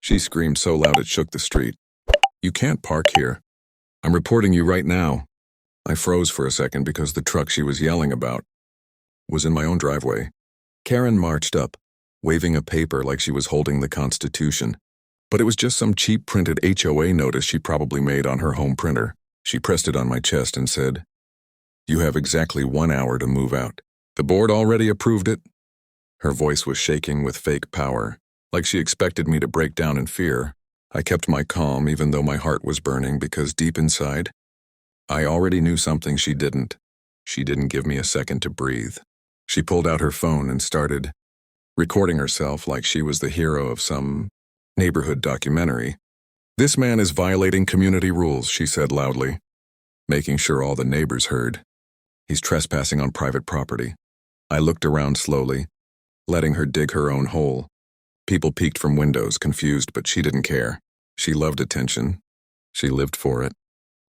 She screamed so loud it shook the street. "You can't park here. I'm reporting you right now." I froze for a second because the truck she was yelling about was in my own driveway. Karen marched up, waving a paper like she was holding the Constitution. But it was just some cheap printed HOA notice she probably made on her home printer. She pressed it on my chest and said, "You have exactly 1 hour to move out. The board already approved it." Her voice was shaking with fake power, like she expected me to break down in fear. I kept my calm even though my heart was burning because deep inside, I already knew something she didn't. She didn't give me a second to breathe. She pulled out her phone and started recording herself like she was the hero of some neighborhood documentary. "This man is violating community rules," she said loudly, making sure all the neighbors heard. "He's trespassing on private property." I looked around slowly, letting her dig her own hole. People peeked from windows, confused, but she didn't care. She loved attention. She lived for it.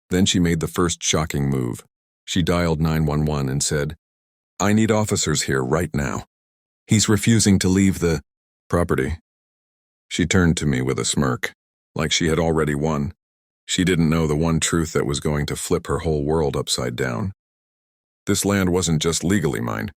Then she made the first shocking move. She dialed 911 and said, "I need officers here right now. He's refusing to leave the property." She turned to me with a smirk, like she had already won. She didn't know the one truth that was going to flip her whole world upside down. This land wasn't just legally mine.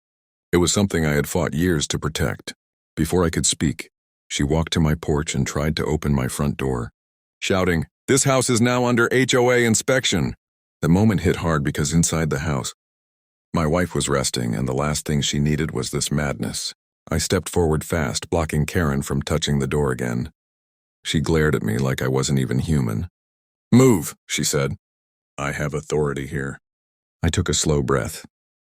It was something I had fought years to protect. Before I could speak, she walked to my porch and tried to open my front door, shouting, "This house is now under HOA inspection." The moment hit hard because inside the house, my wife was resting and the last thing she needed was this madness. I stepped forward fast, blocking Karen from touching the door again. She glared at me like I wasn't even human. "Move," she said. "I have authority here." I took a slow breath.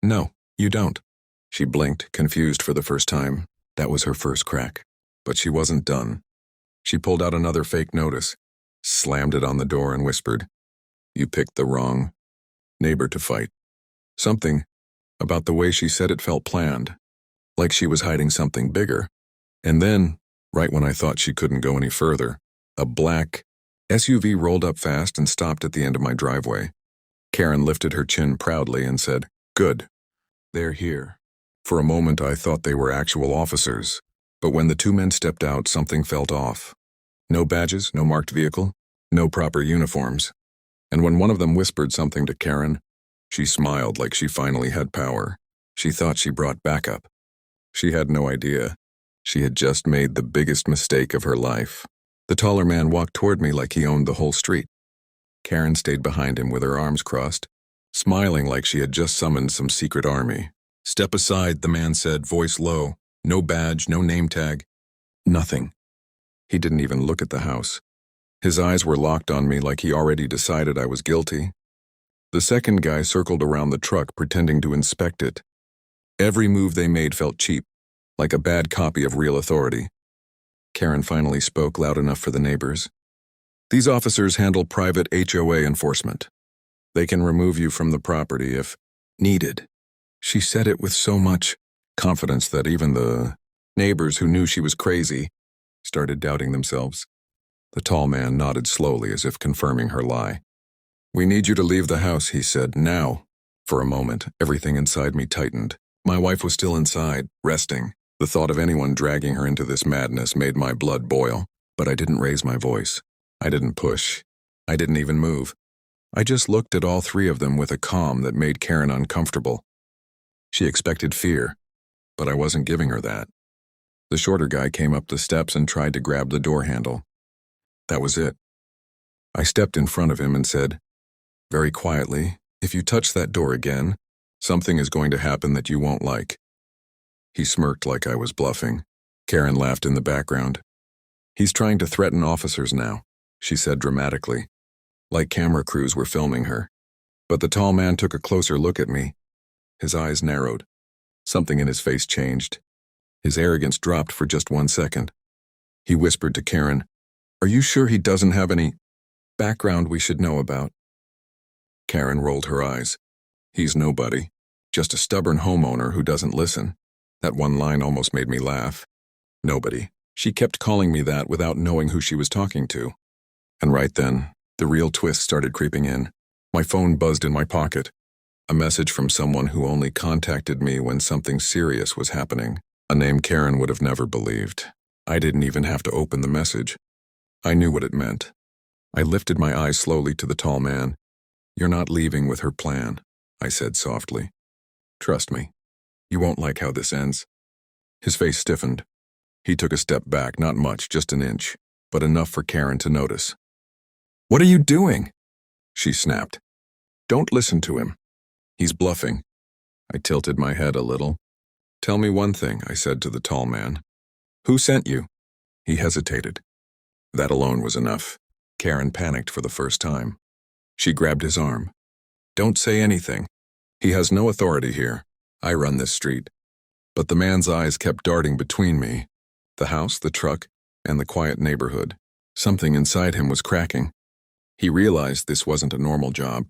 "No, you don't." She blinked, confused for the first time. That was her first crack. But she wasn't done. She pulled out another fake notice, slammed it on the door and whispered, "You picked the wrong neighbor to fight." Something about the way she said it felt planned, like she was hiding something bigger. And then, right when I thought she couldn't go any further, a black SUV rolled up fast and stopped at the end of my driveway. Karen lifted her chin proudly and said, "Good. They're here." For a moment I thought they were actual officers, but when the two men stepped out, something felt off. No badges, no marked vehicle, no proper uniforms. And when one of them whispered something to Karen, she smiled like she finally had power. She thought she brought backup. She had no idea. She had just made the biggest mistake of her life. The taller man walked toward me like he owned the whole street. Karen stayed behind him with her arms crossed, smiling like she had just summoned some secret army. "Step aside," the man said, voice low. No badge, no name tag. Nothing. He didn't even look at the house. His eyes were locked on me like he already decided I was guilty. The second guy circled around the truck, pretending to inspect it. Every move they made felt cheap, like a bad copy of real authority. Karen finally spoke loud enough for the neighbors. "These officers handle private HOA enforcement. They can remove you from the property if needed." She said it with so much confidence that even the neighbors who knew she was crazy started doubting themselves. The tall man nodded slowly as if confirming her lie. "We need you to leave the house," he said, "now." For a moment, everything inside me tightened. My wife was still inside, resting. The thought of anyone dragging her into this madness made my blood boil, but I didn't raise my voice. I didn't push. I didn't even move. I just looked at all three of them with a calm that made Karen uncomfortable. She expected fear, but I wasn't giving her that. The shorter guy came up the steps and tried to grab the door handle. That was it. I stepped in front of him and said, very quietly, "If you touch that door again, something is going to happen that you won't like." He smirked like I was bluffing. Karen laughed in the background. "He's trying to threaten officers now," she said dramatically, like camera crews were filming her. But the tall man took a closer look at me. His eyes narrowed. Something in his face changed. His arrogance dropped for just 1 second. He whispered to Karen, "Are you sure he doesn't have any background we should know about?" Karen rolled her eyes. "He's nobody. Just a stubborn homeowner who doesn't listen." That one line almost made me laugh. Nobody. She kept calling me that without knowing who she was talking to. And right then, the real twist started creeping in. My phone buzzed in my pocket. A message from someone who only contacted me when something serious was happening. A name Karen would have never believed. I didn't even have to open the message. I knew what it meant. I lifted my eyes slowly to the tall man. "You're not leaving with her plan," I said softly. "Trust me. You won't like how this ends." His face stiffened. He took a step back, not much, just an inch, but enough for Karen to notice. "What are you doing?" she snapped. "Don't listen to him. He's bluffing." I tilted my head a little. "Tell me one thing," I said to the tall man. "Who sent you?" He hesitated. That alone was enough. Karen panicked for the first time. She grabbed his arm. "Don't say anything. He has no authority here. I run this street." But the man's eyes kept darting between me, the house, the truck, and the quiet neighborhood. Something inside him was cracking. He realized this wasn't a normal job.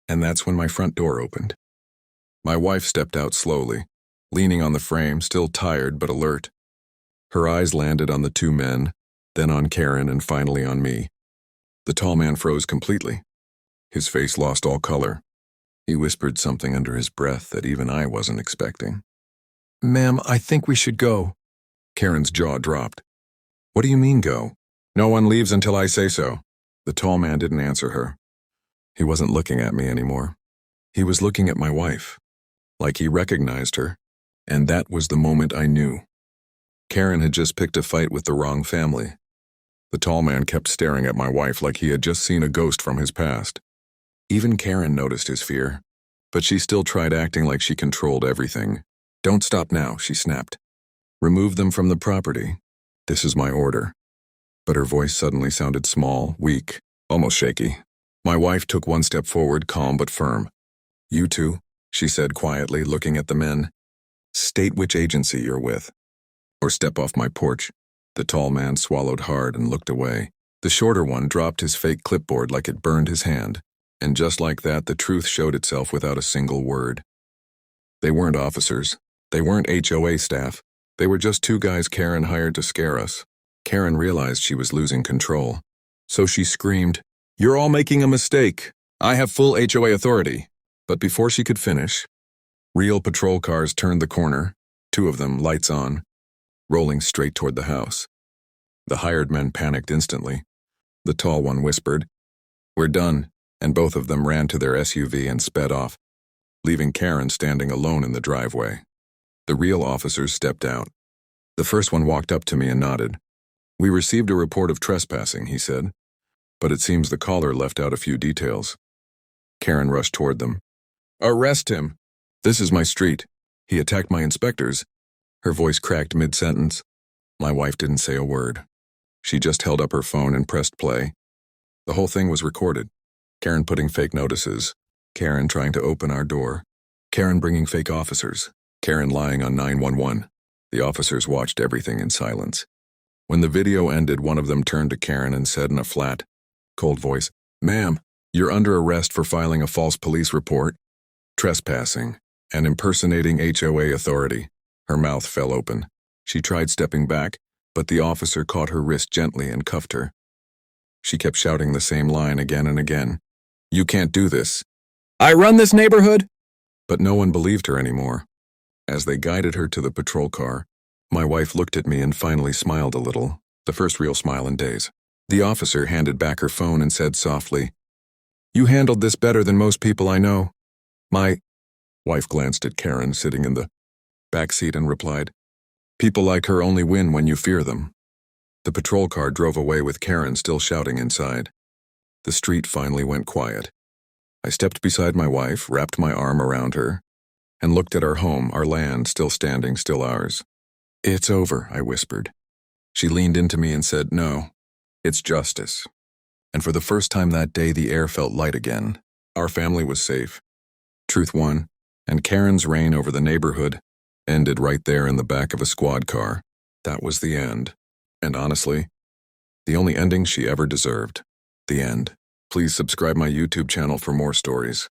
And that's when my front door opened. My wife stepped out slowly, leaning on the frame, still tired but alert. Her eyes landed on the two men, then on Karen, and finally on me. The tall man froze completely. His face lost all color. He whispered something under his breath that even I wasn't expecting. "Ma'am, I think we should go." Karen's jaw dropped. "What do you mean, go?" "No one leaves until I say so." The tall man didn't answer her. He wasn't looking at me anymore. He was looking at my wife, like he recognized her, and that was the moment I knew. Karen had just picked a fight with the wrong family. The tall man kept staring at my wife like he had just seen a ghost from his past. Even Karen noticed his fear, but she still tried acting like she controlled everything. "Don't stop now," she snapped. "Remove them from the property. This is my order." But her voice suddenly sounded small, weak, almost shaky. My wife took one step forward, calm but firm. "You two," she said quietly, looking at the men. "State which agency you're with, or step off my porch." The tall man swallowed hard and looked away. The shorter one dropped his fake clipboard like it burned his hand, and just like that, the truth showed itself without a single word. They weren't officers. They weren't HOA staff. They were just two guys Karen hired to scare us. Karen realized she was losing control, so she screamed, "You're all making a mistake. I have full HOA authority." But before she could finish, real patrol cars turned the corner, two of them, lights on, rolling straight toward the house. The hired men panicked instantly. The tall one whispered, "We're done," and both of them ran to their SUV and sped off, leaving Karen standing alone in the driveway. The real officers stepped out. The first one walked up to me and nodded. "We received a report of trespassing," he said, "but it seems the caller left out a few details." Karen rushed toward them. "Arrest him! This is my street. He attacked my inspectors." Her voice cracked mid-sentence. My wife didn't say a word. She just held up her phone and pressed play. The whole thing was recorded. Karen putting fake notices. Karen trying to open our door. Karen bringing fake officers. Karen lying on 911. The officers watched everything in silence. When the video ended, one of them turned to Karen and said in a flat, cold voice, "Ma'am, you're under arrest for filing a false police report, trespassing, and impersonating HOA authority." Her mouth fell open. She tried stepping back, but the officer caught her wrist gently and cuffed her. She kept shouting the same line again and again. "You can't do this. I run this neighborhood!" But no one believed her anymore. As they guided her to the patrol car, my wife looked at me and finally smiled a little, the first real smile in days. The officer handed back her phone and said softly, "You handled this better than most people I know." My wife glanced at Karen sitting in the back seat and replied, "People like her only win when you fear them." The patrol car drove away with Karen still shouting inside. The street finally went quiet. I stepped beside my wife, wrapped my arm around her, and looked at our home, our land, still standing, still ours. "It's over," I whispered. She leaned into me and said, "No, it's justice." And for the first time that day, the air felt light again. Our family was safe. Truth won, and Karen's reign over the neighborhood ended right there in the back of a squad car. That was the end. And honestly, the only ending she ever deserved. The end. Please subscribe my YouTube channel for more stories.